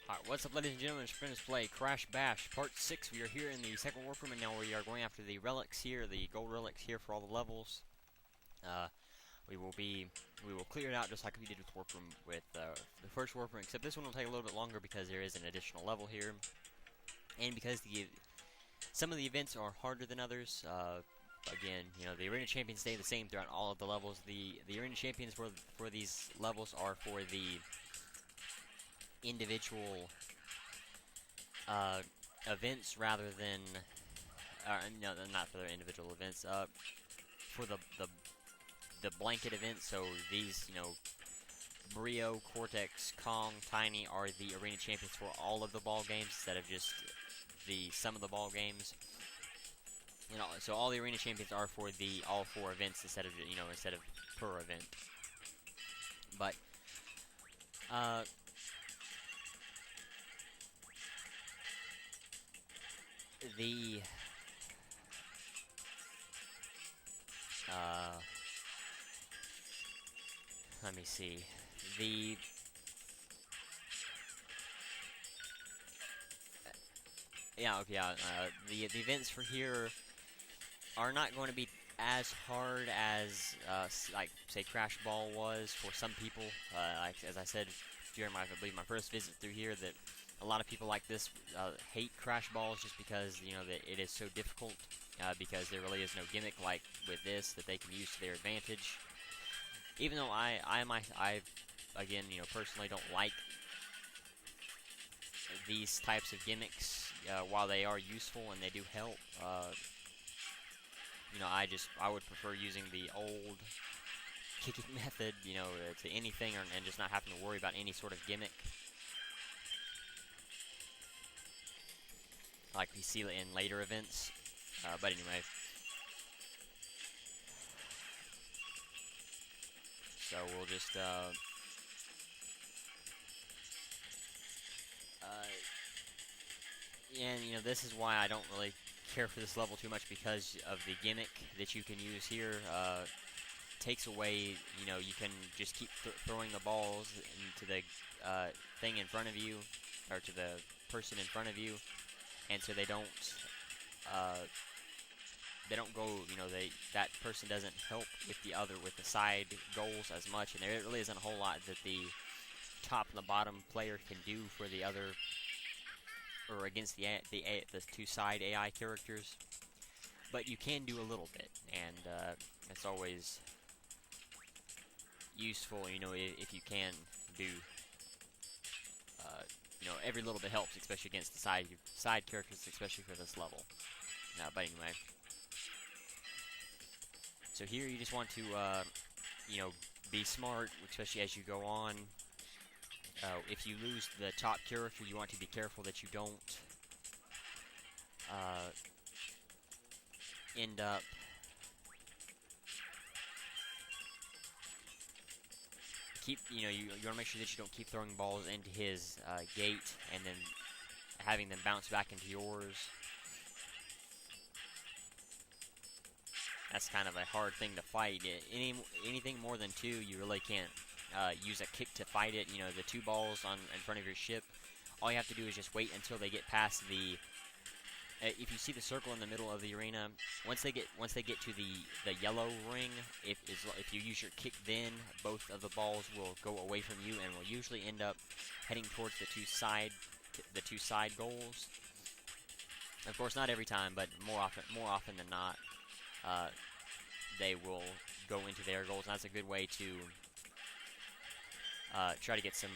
Alright, what's up, ladies and gentlemen? It's Friends Play Crash Bash Part 6. We are here in the second warp room, and now we are going after the relics here, the gold relics here for all the levels. We will clear it out just like we did with warp room with the first warp room, except this one will take a little bit longer because there is an additional level here, and because some of the events are harder than others. Again, you know, the arena champions stay the same throughout all of the levels. The arena champions for these levels are for the individual events rather than no, not for their individual events. For the blanket events. So these, you know, Brio, Cortex, Kong, Tiny are the arena champions for all of the ball games instead of just some of the ball games. You know, so all the arena champions are for all four events instead of per event. But the let me see. The the events for here are not going to be as hard as like say Crash Ball was for some people. Like as I said during I believe my first visit through here, that a lot of people like this hate Crash Balls just because, you know, that it is so difficult. Because there really is no gimmick like with this that they can use to their advantage. Even though I again, you know, personally don't like these types of gimmicks, while they are useful and they do help. You know, I would prefer using the old kicking method, you know, to anything, and just not having to worry about any sort of gimmick. Like we see in later events. But anyway. So we'll just, and, you know, this is why I don't really care for this level too much, because of the gimmick that you can use here. Takes away, you know, you can just keep throwing the balls into the thing in front of you, or to the person in front of you, and so they don't go, you know, that person doesn't help with the side goals as much, and there really isn't a whole lot that the top and the bottom player can do for the other, or against the two side AI characters. But you can do a little bit, and it's always useful, you know, if you can do, you know, every little bit helps, especially against the side characters, especially for this level. But anyway. So here you just want to, you know, be smart, especially as you go on. If you lose the top character, you want to be careful that you don't end up you know, you want to make sure that you don't keep throwing balls into his gate and then having them bounce back into yours. That's kind of a hard thing to fight. Anything more than two, you really can't use a kick to fight it. You know, the two balls in front of your ship, all you have to do is just wait until they get past the. If you see the circle in the middle of the arena, once they get to the yellow ring, if you use your kick, then both of the balls will go away from you and will usually end up heading towards the two side goals. Of course, not every time, but more often than not. They will go into their goals, and that's a good way to try to get some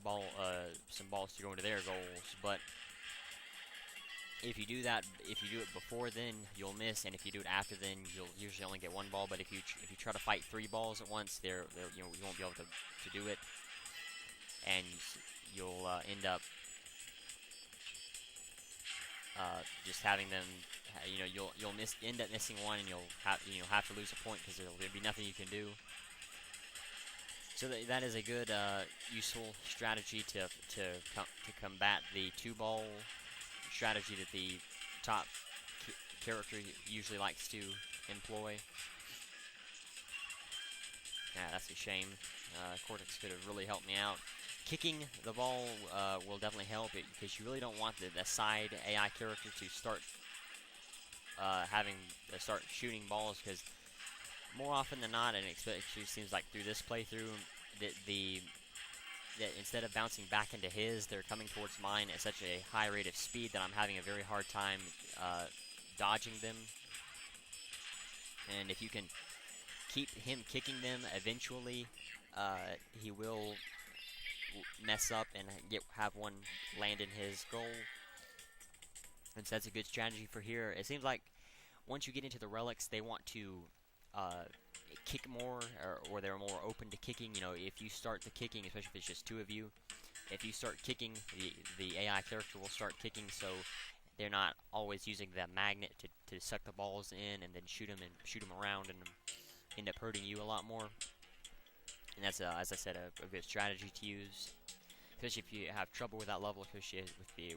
balls to go into their goals. But if you do it before then, you'll miss, and if you do it after then, you'll usually only get one ball. But if you try to fight three balls at once, you won't be able to do it, and you'll end up just having them, you know, you'll end up missing one, and you'll have to lose a point because there'll be nothing you can do. So that is a good useful strategy to combat the two ball strategy that the top character usually likes to employ. Yeah, that's a shame. Cortex could have really helped me out. kicking the ball will definitely help it, because you really don't want the side AI character to start start shooting balls, because more often than not, and it especially seems like through this playthrough, that instead of bouncing back into his, they're coming towards mine at such a high rate of speed that I'm having a very hard time dodging them. And if you can keep him kicking them, eventually he will mess up and have one land in his goal. And so that's a good strategy for here. It seems like once you get into the relics, they want to kick more, or they're more open to kicking. You know, if you start the kicking, especially if it's just two of you, if you start kicking, the AI character will start kicking, so they're not always using the magnet to suck the balls in and then shoot them around and end up hurting you a lot more. And that's, as I said, a good strategy to use, especially if you have trouble with that level, especially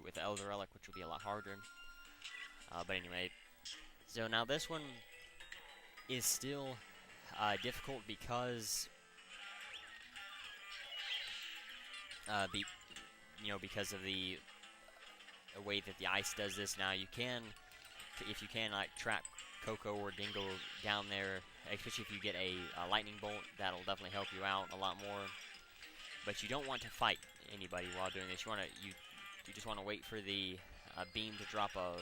with the Elder Relic, which will be a lot harder. But anyway, so now this one is still difficult because because of the way that the ice does this. Now you can, if you can, like trap Coco or Dingo down there, especially if you get a lightning bolt, that'll definitely help you out a lot more. But you don't want to fight anybody while doing this. You just want to wait for the beam to drop a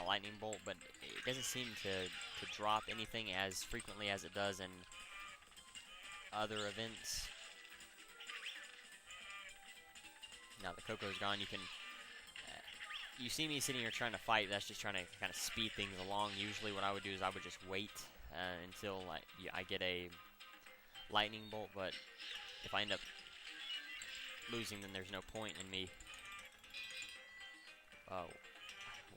lightning bolt, but it doesn't seem to drop anything as frequently as it does in other events. Now the Coco's gone. You can you see me sitting here trying to fight. That's just trying to kind of speed things along. Usually what I would do is I would just wait until I get a lightning bolt, but if I end up losing, then there's no point in me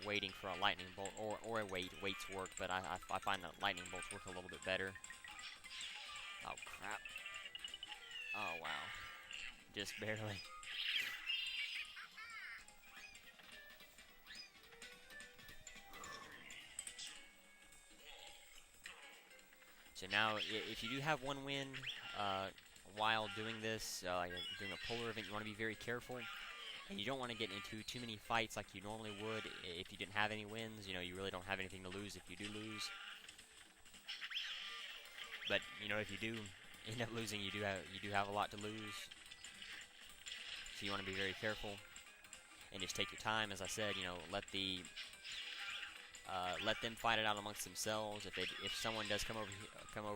waiting for a lightning bolt, or a waits work, but I find that lightning bolts work a little bit better. Oh crap. Oh wow. Just barely. So now, if you do have one win while doing this, doing a polar event, you want to be very careful. And you don't want to get into too many fights like you normally would if you didn't have any wins. You know, you really don't have anything to lose if you do lose. But you know, if you do end up losing, you do have a lot to lose. So you want to be very careful and just take your time. As I said, you know, let them fight it out amongst themselves. If someone does come over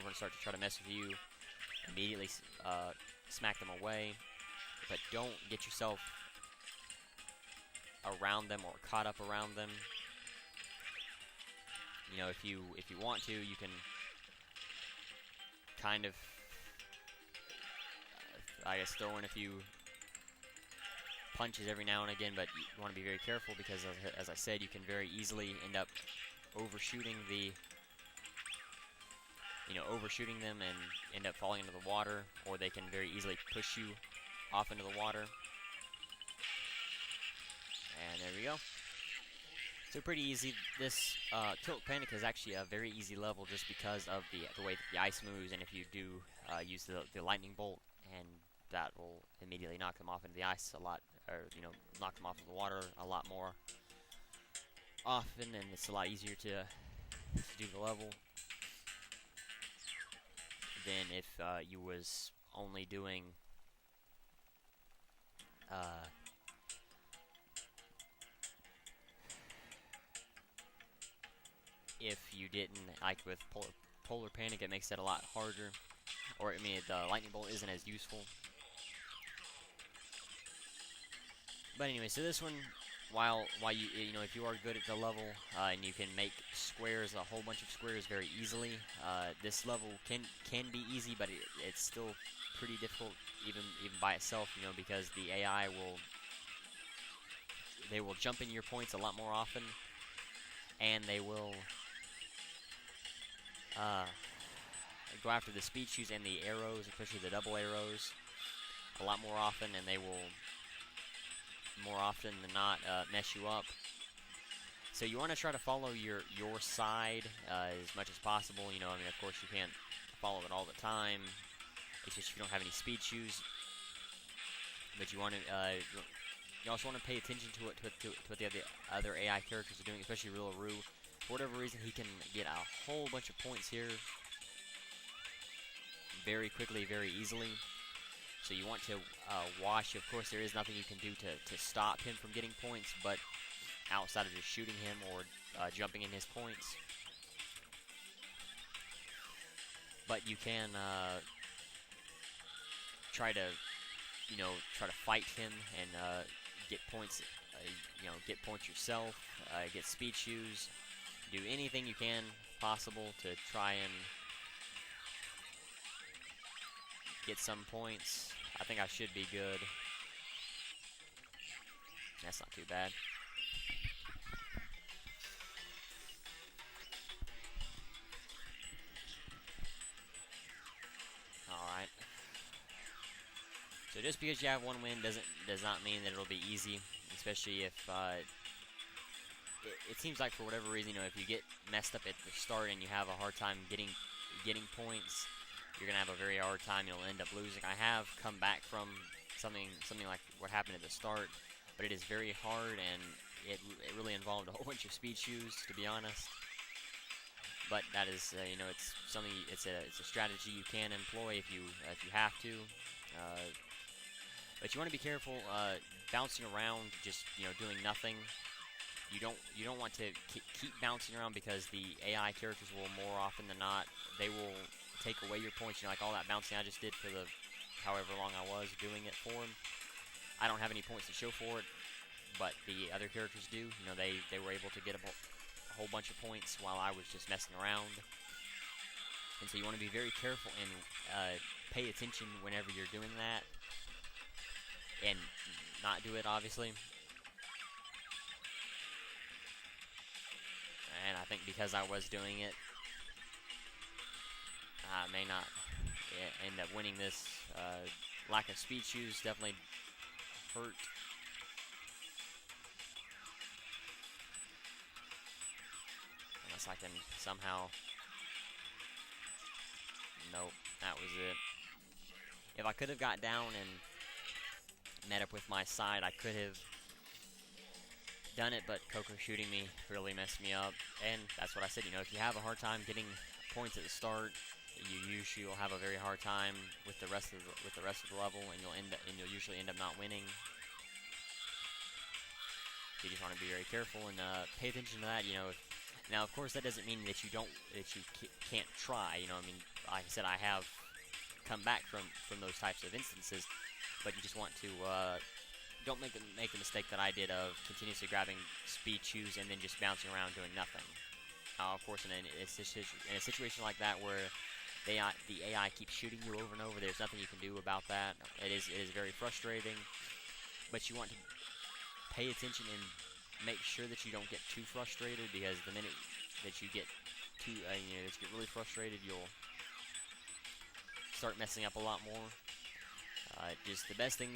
and start to try to mess with you, immediately smack them away. But don't get yourself around them or caught up around them. You know, if you want to, you can kind of I guess throw in a few punches every now and again, but you want to be very careful because, as I said, you can very easily end up overshooting them and end up falling into the water, or they can very easily push you off into the water. And there we go. So pretty easy. This Tilt Panic is actually a very easy level just because of the way that the ice moves, and if you do use the lightning bolt, and that will immediately knock them off into the ice a lot, or knock them off of the water a lot more often, and it's a lot easier to do the level than if you was only doing if you didn't, like with Polar Panic, it makes it a lot harder. Or, I mean, the lightning bolt isn't as useful. But anyway, so this one, while you know, if you are good at the level and you can make squares, a whole bunch of squares very easily, this level can be easy, but it's still pretty difficult even by itself, you know, because the AI will jump in your points a lot more often, and they will go after the speed shoes and the arrows, especially the double arrows, a lot more often, and they will more often than not mess you up. So you want to try to follow your side as much as possible. You know, I mean, of course you can't follow it all the time. It's just if you don't have any speed shoes. but you want to you also want to pay attention to what the other AI characters are doing, especially Rillaru. For whatever reason, he can get a whole bunch of points here very quickly, very easily. So you want to watch. Of course, there is nothing you can do to stop him from getting points, but outside of just shooting him or jumping in his points. But you can try to fight him and get points. Get points yourself. Get speed shoes. Do anything you can possible to try and get some points. I think I should be good. That's not too bad. Alright. So just because you have one win does not mean that it'll be easy, especially if it seems like for whatever reason, if you get messed up at the start and you have a hard time getting points, you're gonna have a very hard time. You'll end up losing. I have come back from something like what happened at the start, but it is very hard, and it really involved a whole bunch of speed shoes, to be honest. But that is, it's something. It's a strategy you can employ if you have to. But you want to be careful bouncing around, just doing nothing. You don't want to keep bouncing around, because the AI characters will, more often than not, they will take away your points. Like all that bouncing I just did for the however long I was doing it for him. I don't have any points to show for it, but the other characters do. They were able to get a whole bunch of points while I was just messing around. And so you want to be very careful and pay attention whenever you're doing that, and not do it, obviously. And I think because I was doing it, I may not end up winning this. Lack of speed shoes definitely hurt. Unless I can somehow... Nope, that was it. If I could have got down and met up with my side, I could have done it, but Coco shooting me really messed me up. And that's what I said, if you have a hard time getting points at the start, you'll have a very hard time with the rest of the level, and you'll usually end up not winning. You just want to be very careful and pay attention to that. Now, of course, that doesn't mean that you can't try. Like I said, I have come back from those types of instances, but you just want to don't make the mistake that I did of continuously grabbing speed shoes and then just bouncing around doing nothing. Of course, in a situation like that where the AI keeps shooting you over and over, there's nothing you can do about that. It is very frustrating, but you want to pay attention and make sure that you don't get too frustrated, because the minute that you get really frustrated, you'll start messing up a lot more. Just the best thing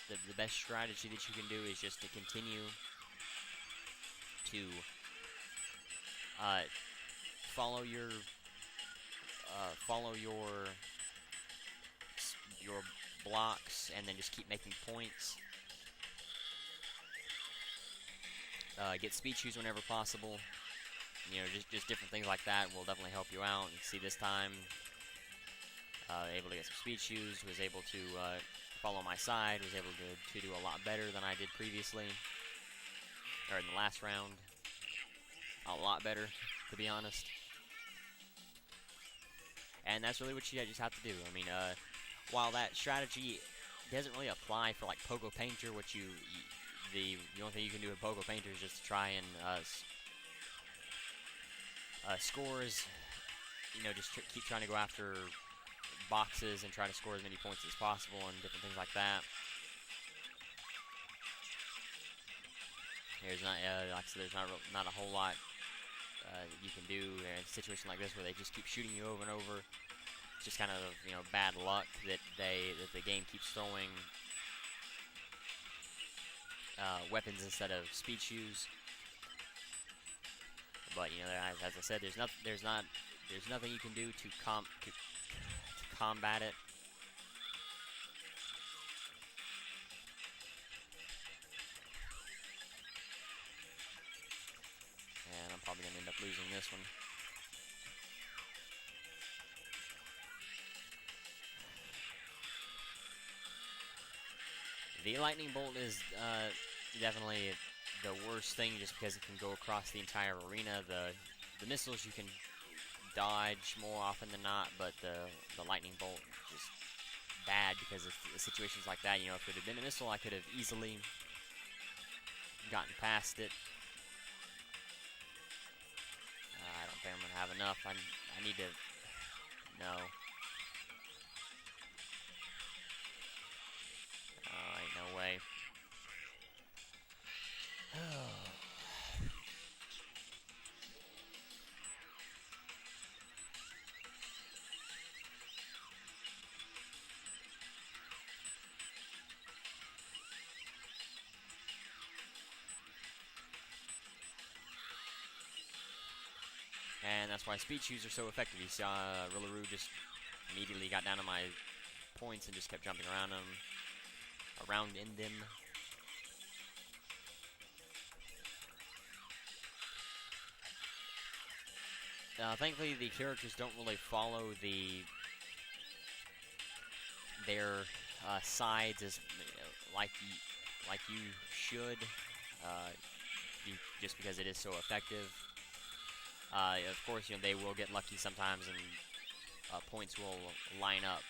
the best strategy that you can do is just to continue to follow your blocks, and then just keep making points. Get speed shoes whenever possible. Just different things like that will definitely help you out. And see, this time, able to get some speed shoes, was able to follow my side, was able to do a lot better than I did previously, or in the last round. A lot better, to be honest. And that's really what you just have to do. While that strategy doesn't really apply for like Pogo Painter, which the only thing you can do with Pogo Painter is just to try and scores. Just keep trying to go after boxes and try to score as many points as possible and different things like that. There's not, like I said, there's not a whole lot you can do in a situation like this where they just keep shooting you over and over. It's just kind of bad luck that the game keeps throwing weapons instead of speed shoes. But as I said, there's nothing you can do to combat it. probably gonna end up losing this one. The lightning bolt is definitely the worst thing, just because it can go across the entire arena. The missiles you can dodge more often than not, but the lightning bolt just bad because of situations like that. You know, if it had been a missile, I could have easily gotten past it. I don't think I'm gonna have enough. I need to. No. Ain't no way. And that's why speed shoes are so effective. You saw Rillaroo just immediately got down to my points and just kept jumping around them, around in them. Thankfully, the characters don't really follow their sides as like you should, just because it is so effective. Of course, you know, they will get lucky sometimes, and points will line up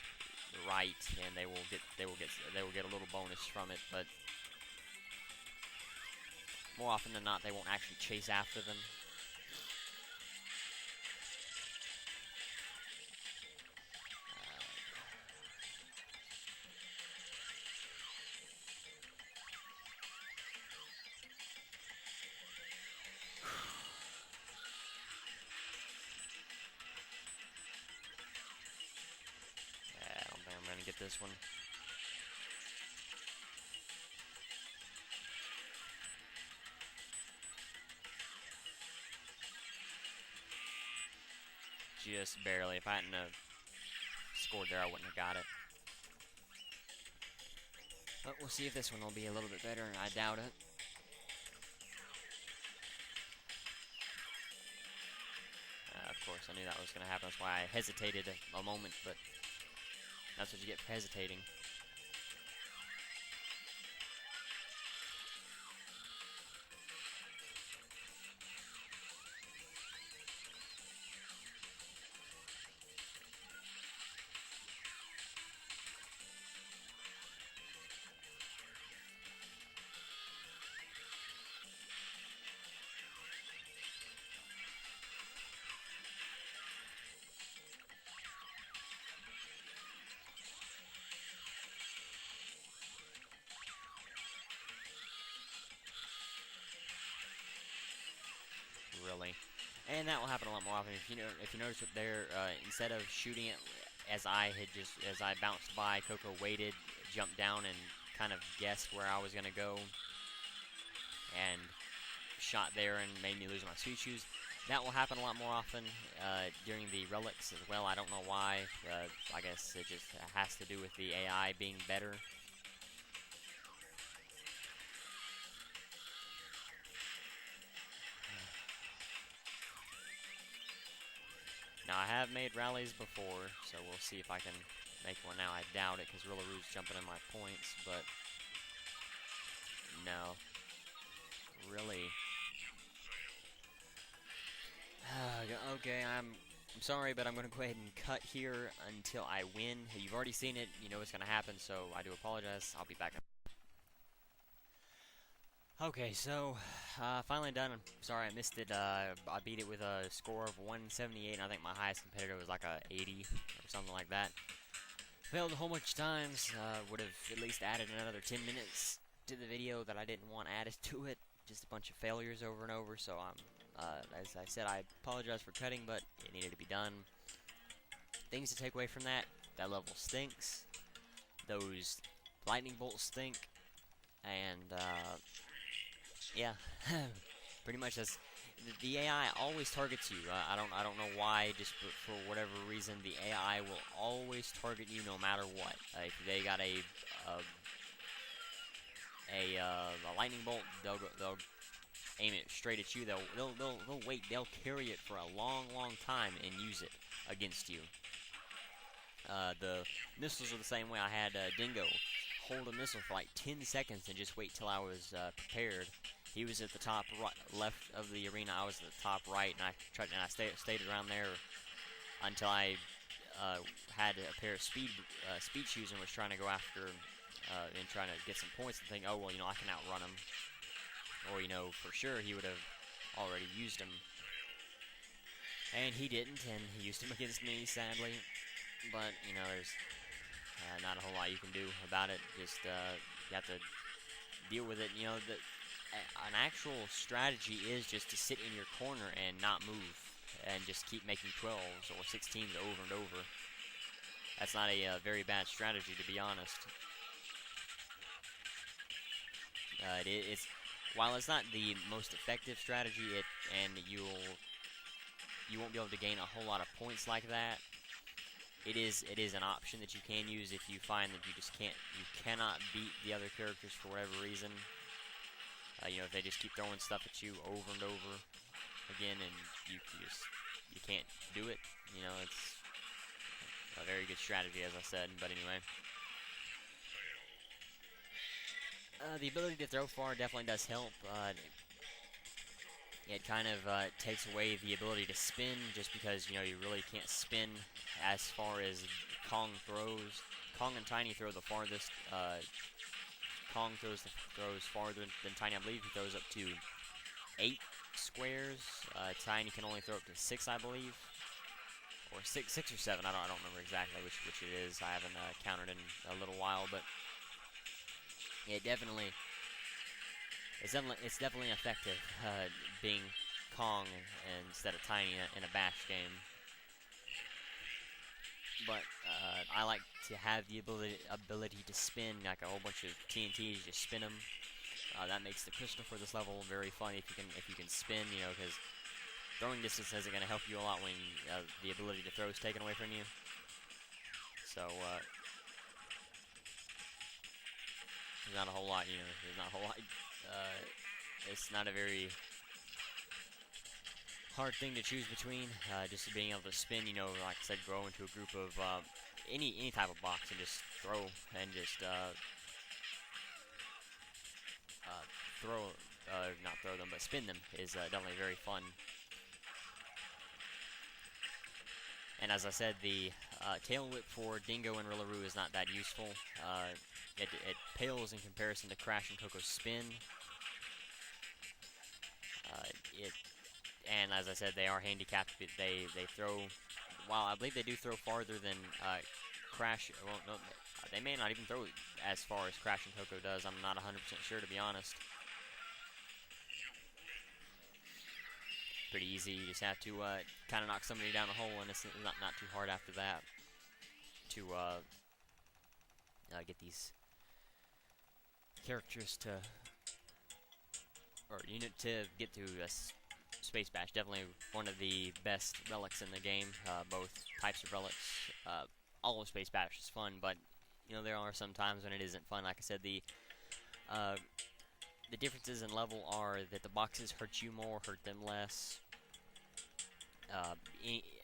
right, and they will get a little bonus from it. But more often than not, they won't actually chase after them. I don't think I'm gonna get this one. Just barely. If I hadn't scored there, I wouldn't have got it. But we'll see if this one will be a little bit better, and I doubt it. Of course, I knew that was going to happen. That's why I hesitated a moment, but that's what you get for hesitating. Really. And that will happen a lot more often. If you notice that there, instead of shooting it as I bounced by, Coco waited, jumped down, and kind of guessed where I was gonna go, and shot there and made me lose my speed shoes. That will happen a lot more often during the relics as well. I don't know why. I guess it just has to do with the AI being better. Now, I have made rallies before, so we'll see if I can make one now. I doubt it, because Rillaroo's jumping in my points, but no. Really. Okay, I'm sorry, but I'm going to go ahead and cut here until I win. You've already seen it. You know what's going to happen, so I do apologize. I'll be back. Okay, so finally done. I'm sorry I missed it. I beat it with a score of 178, and I think my highest competitor was like a 80 or something like that. Failed a whole bunch of times. Would have at least added another 10 minutes to the video that I didn't want added to it. Just a bunch of failures over and over. So as I said, I apologize for cutting, but it needed to be done. Things to take away from that: that level stinks. Those lightning bolts stink, and yeah, pretty much that's the AI always targets you. I don't know why. Just for whatever reason, the AI will always target you no matter what. If they got a lightning bolt, they'll aim it straight at you, they'll wait. They'll carry it for a long time and use it against you. The missiles are the same way. I had Dingo hold a missile for like 10 seconds and just wait till I was prepared. He was at the top left of the arena. I was at the top right, and I stayed around there until I had a pair of speed shoes and was trying to go after and trying to get some points and think, oh well, I can outrun him, or for sure he would have already used them, and he didn't, and he used them against me, sadly. But there's not a whole lot you can do about it. Just you have to deal with it. An actual strategy is just to sit in your corner and not move, and just keep making 12s or 16s over and over. That's not a very bad strategy, to be honest. It's while it's not the most effective strategy, and you won't be able to gain a whole lot of points like that. It is an option that you can use if you find that you cannot beat the other characters for whatever reason. If they just keep throwing stuff at you over and over again, and you can't do it. It's a very good strategy, as I said. But anyway, the ability to throw far definitely does help. It kind of takes away the ability to spin, just because you really can't spin as far as Kong throws. Kong and Tiny throw the farthest. Kong throws farther than Tiny. I believe he throws up to 8 squares. Tiny can only throw up to 6, I believe, or 6 or 7. I don't remember exactly which it is. I haven't counted in a little while, but it's definitely effective being Kong instead of Tiny in a bash game. But I like to have the ability to spin, like a whole bunch of TNTs, just spin them. That makes the crystal for this level very fun if you can spin, because throwing distance isn't going to help you a lot when the ability to throw is taken away from you. So there's not a whole lot, it's not a very hard thing to choose between, just being able to spin, like I said, grow into a group of any type of box and just throw, and just not throw them, but spin them is definitely very fun. And as I said, the tail whip for Dingo and Rillaroo is not that useful. It pales in comparison to Crash and Coco's spin. And as I said, they are handicapped. They throw, while I believe they do throw farther than Crash. Well, no, they may not even throw as far as Crash and Coco does. I'm not 100% sure, to be honest. Pretty easy. You just have to kind of knock somebody down a hole, and it's not too hard after that to get these characters to, or unit to get to Space Bash. Definitely one of the best relics in the game. Both types of relics. All of Space Bash is fun, but there are some times when it isn't fun. Like I said, the differences in level are that the boxes hurt you more, hurt them less.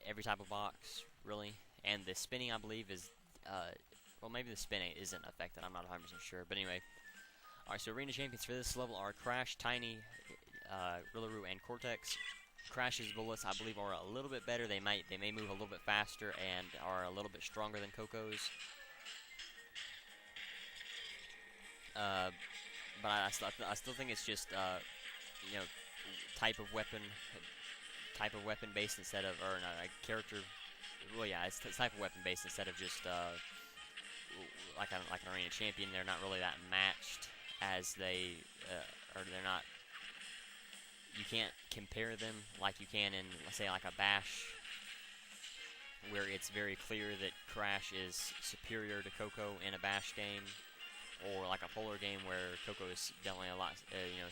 Every type of box, really. And the spinning, I believe, is well, maybe the spinning isn't affected. I'm not 100% sure. But anyway, alright. So arena champions for this level are Crash, Tiny, Rillaroo, and Cortex. Crash's bullets, I believe, are a little bit better. They may move a little bit faster and are a little bit stronger than Coco's. But I still think it's just type of weapon based instead of, or no, like character. Well, yeah, it's type of weapon based instead of just like an arena champion. They're not really that matched as they or they're not. You can't compare them like you can in, let's say, like a bash, where it's very clear that Crash is superior to Coco in a bash game, or like a polar game where Coco is definitely a lot,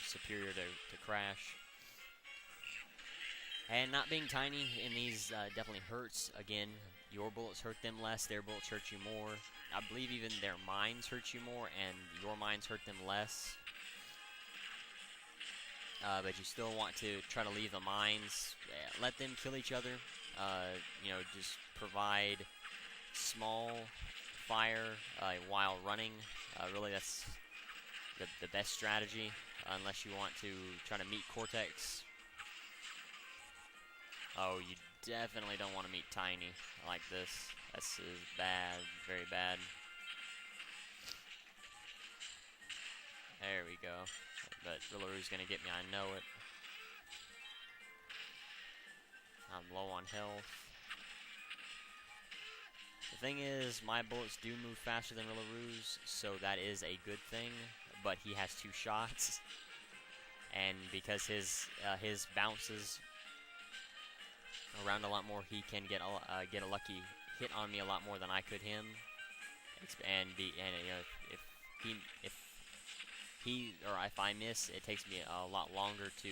superior to Crash. And not being tiny in these definitely hurts. Again, your bullets hurt them less, their bullets hurt you more. I believe even their mines hurt you more, and your mines hurt them less. but you still want to try to leave the mines. Let them kill each other. You know, just provide small fire while running. Really, that's the best strategy, unless you want to try to meet Cortex. Oh, you definitely don't want to meet Tiny like this. This is bad, very bad. There we go. But Rillaru's gonna get me, I know it. I'm low on health. The thing is, my bullets do move faster than Rillaru's, so that is a good thing. But he has 2 shots, and because his bounces around a lot more, he can get a lucky hit on me a lot more than I could him. And you know, if I miss, it takes me a lot longer to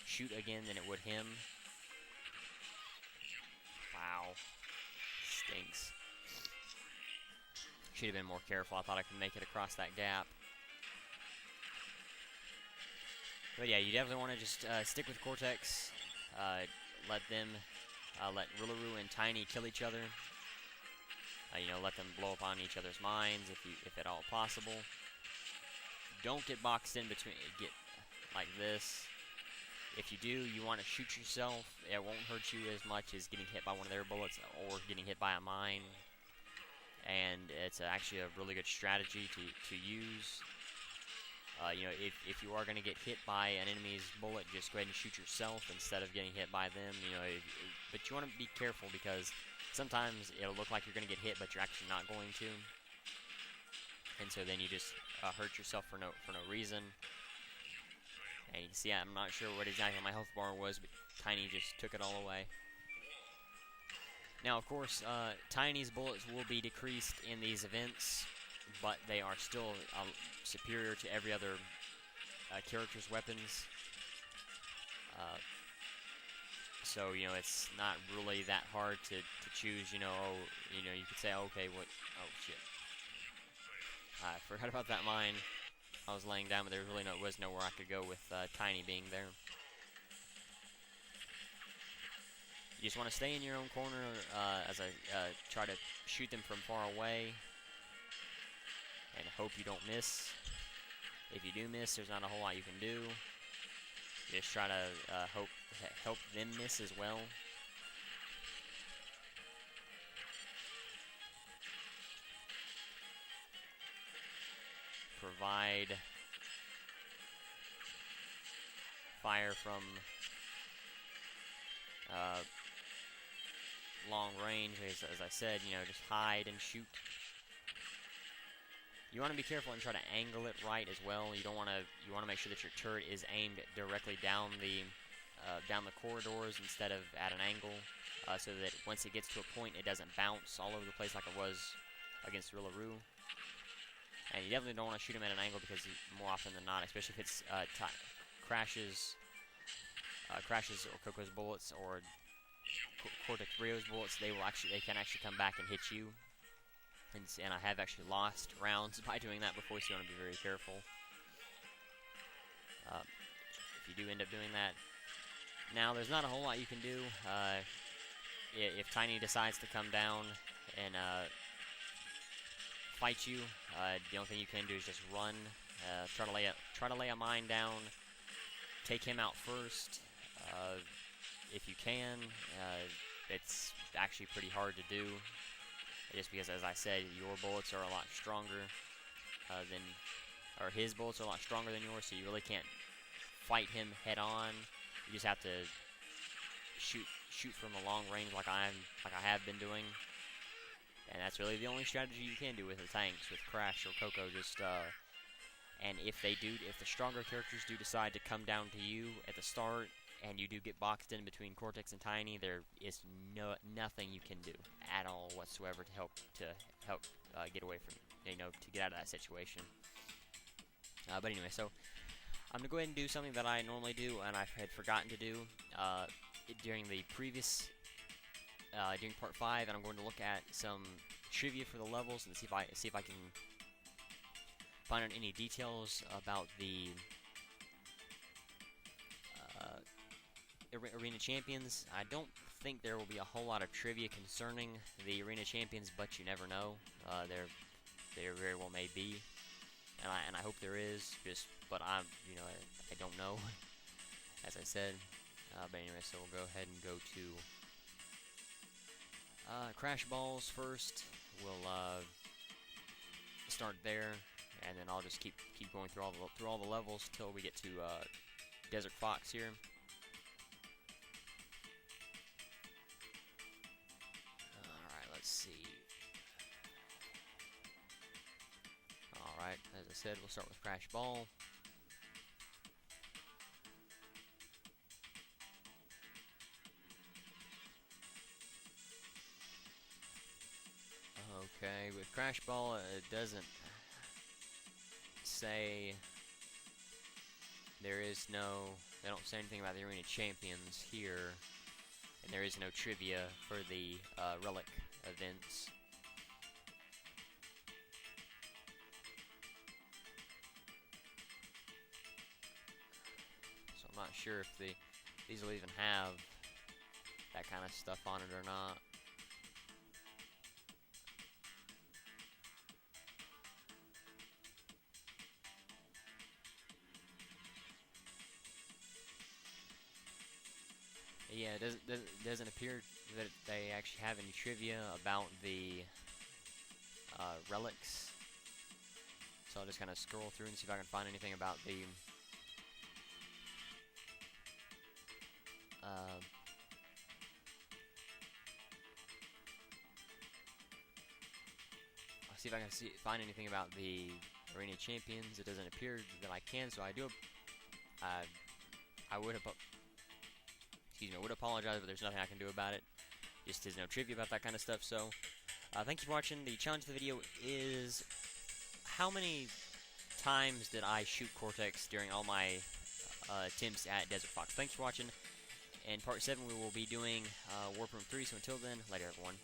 shoot again than it would him. Wow, stinks. Should have been more careful. I thought I could make it across that gap. But yeah, you definitely want to just stick with Cortex. Let Rillaru and Tiny kill each other. You know, let them blow up on each other's mines if at all possible. Don't get boxed in between. Get like this. If you do, you want to shoot yourself. It won't hurt you as much as getting hit by one of their bullets or getting hit by a mine. And it's actually a really good strategy to use. You know, if you are going to get hit by an enemy's bullet, just go ahead and shoot yourself instead of getting hit by them. You know, but you want to be careful because sometimes it'll look like you're going to get hit, but you're actually not going to. And so then you just hurt yourself for no reason. And you can see I'm not sure what exactly my health bar was, but Tiny just took it all away. Now, of course, Tiny's bullets will be decreased in these events, but they are still superior to every other character's weapons. So, you know, it's not really that hard to choose, you know, you could say, okay, what, oh, shit. I forgot about that mine. I was laying down, but there really was nowhere I could go with Tiny being there. You just want to stay in your own corner as I try to shoot them from far away and hope you don't miss. If you do miss, there's not a whole lot you can do. Just try to help them miss as well. Provide fire from long range, as I said, you know, just hide and shoot. You want to be careful and try to angle it right as well. You want to make sure that your turret is aimed directly down the corridors instead of at an angle, so that once it gets to a point, it doesn't bounce all over the place like it was against Rillaru. And you definitely don't want to shoot him at an angle because more often than not, especially if it's crashes or Coco's bullets or Cortex Rio's bullets, they can actually come back and hit you. And I have actually lost rounds by doing that before, so you want to be very careful. If you do end up doing that. Now, there's not a whole lot you can do. If Tiny decides to come down and fight you, the only thing you can do is just run. Try to lay a mine down. Take him out first, if you can. It's actually pretty hard to do. Just because, as I said, your bullets are a lot stronger or his bullets are a lot stronger than yours, so you really can't fight him head on. You just have to shoot from a long range, like I have been doing, and that's really the only strategy you can do with the tanks, with Crash or Coco. And if the stronger characters do decide to come down to you at the start, and you do get boxed in between Cortex and Tiny, there is nothing you can do at all whatsoever to help get away from, to get out of that situation. But anyway, so I'm gonna go ahead and do something that I normally do and I had forgotten to do during the previous during part 5, and I'm going to look at some trivia for the levels and see if I can find out any details about the Arena Champions. I don't think there will be a whole lot of trivia concerning the Arena Champions, but you never know. There very well may be, and I hope there is. But I don't know, as I said. But anyway, so we'll go ahead and go to Crash Balls first. We'll start there, and then I'll just keep going through all the levels till we get to Desert Fox here. Alright, let's see. Alright, as I said, we'll start with Crash Ball. Okay, with Crash Ball, it doesn't say they don't say anything about the Arena Champions here, and there is no trivia for the relic events. So I'm not sure if these will even have that kind of stuff on it or not. Yeah, it doesn't appear that they actually have any trivia about the relics. So I'll just kind of scroll through and see if I can find anything about the I'll see if I can find anything about the Arena Champions. It doesn't appear that I can, so I would apologize, but there's nothing I can do about it. Just there's no trivia about that kind of stuff. So, thank you for watching. The challenge of the video is how many times did I shoot Cortex during all my attempts at Desert Fox. Thanks for watching. In part 7, we will be doing Warp Room 3. So until then, later, everyone.